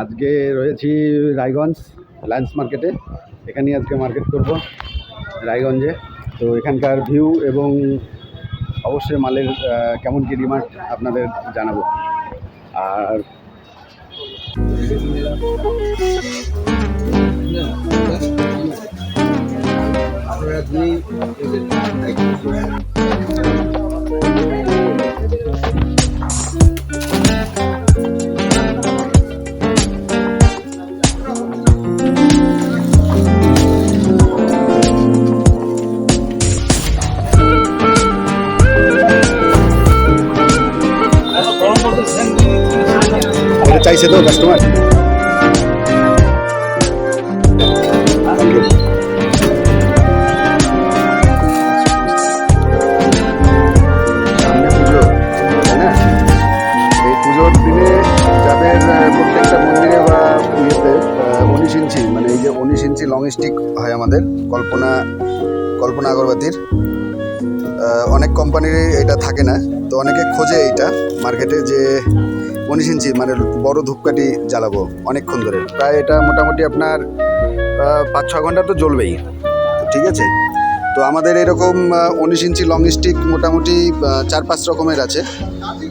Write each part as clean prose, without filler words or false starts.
আজকে রয়েছি রায়গঞ্জ লায়েন্স মার্কেটে। এখানেই আজকে মার্কেট করব রায়গঞ্জে। তো এখানকার ভিউ এবং অবশ্যই মালের কেমন কী ডিমান্ড আপনাদের জানাবো। আর চাইছে তো কাস্টমার। সামনে পুজো, তাই না? এই পুজোর দিনে যাদের প্রত্যেকটা মন্দিরে বা ইয়েতে 19 ইঞ্চি, মানে এই যে 19 ইঞ্চি লং স্টিক হয় আমাদের কল্পনা আগরবাতির, অনেক কোম্পানির এটা থাকে না, তো অনেকে খোঁজে এইটা মার্কেটে যে 19 ইঞ্চি মানে বড় ধূপকাঠি জ্বালাবো অনেকক্ষণ ধরে। প্রায় এটা মোটামুটি আপনার 5-6 ঘন্টা তো জ্বলবেই। ঠিক আছে, তো আমাদের এরকম 19 ইঞ্চি লং স্টিক মোটামুটি 4-5 রকমের আছে।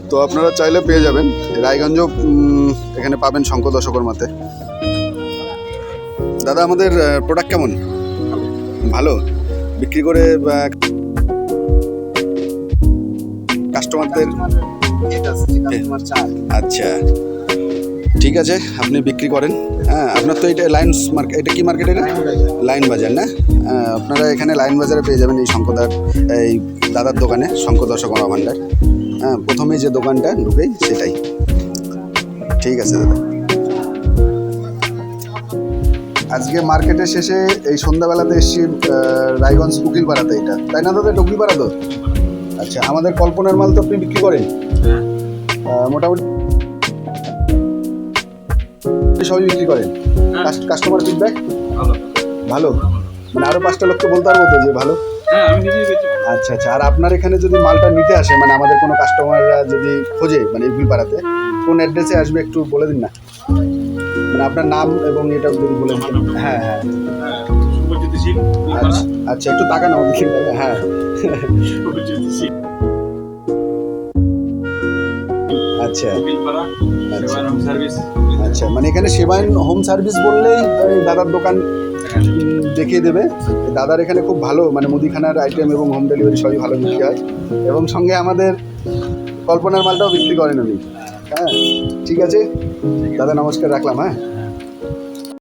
তো আপনারা চাইলে পেয়ে যাবেন রায়গঞ্জ, এখানে পাবেন শঙ্কর দশকর্মাতে। দাদা, আমাদের প্রোডাক্ট কেমন? ভালো বিক্রি করে কাস্টমারদের? আচ্ছা, ঠিক আছে, আপনি বিক্রি করেন। হ্যাঁ, আপনার তো এটা লাইন্স মার্কেট, এটা কি মার্কেট? এটা লাইন বাজার না? আপনারা এখানে লাইন বাজারে পেয়ে যাবেন এই এই দাদার দোকানে, শঙ্কর দশকর্মা ভাণ্ডার। হ্যাঁ, প্রথমেই যে দোকানটা ঢুকেই সেটাই। ঠিক আছে দাদা, আজকে মার্কেটের শেষে এই সন্ধ্যাবেলাতে এসছি রায়গঞ্জ উকিলপাড়াতে, এটা তাই না দাদা? এটা উকিলপাড়া তো? আচ্ছা, আমাদের কল্পনার মাল তো আপনি বিক্রি করেন মোটামুটি সবই বিক্রি করেন? কাস্টমার ফিডব্যাক ভালো, মানে আরো 5টা লোককে বলতে পারবো তো যে ভালো? আচ্ছা আচ্ছা, আর আপনার এখানে যদি মালটা নিতে আসে, মানে আমাদের কোনো কাস্টমাররা যদি খোঁজে, মানে উকিলপাড়াতে কোন অ্যাড্রেসে আসবে একটু বলে দিন না, মানে আপনার নাম এবং এটা যদি বলে দিন। হ্যাঁ হ্যাঁ, আচ্ছা আচ্ছা, একটু তাকান আমাদের দিকে। হ্যাঁ আচ্ছা আচ্ছা, মানে এখানে সেবায়ন হোম সার্ভিস বললেই দাদার দোকান দেখিয়ে দেবে। দাদার এখানে খুব ভালো, মানে মুদিখানার আইটেম এবং হোম ডেলিভারি সবই ভালো বিক্রি হয়, এবং সঙ্গে আমাদের কল্পনার মালটাও বিক্রি করেন উনি। হ্যাঁ, ঠিক আছে দাদা, নমস্কার, রাখলাম। হ্যাঁ।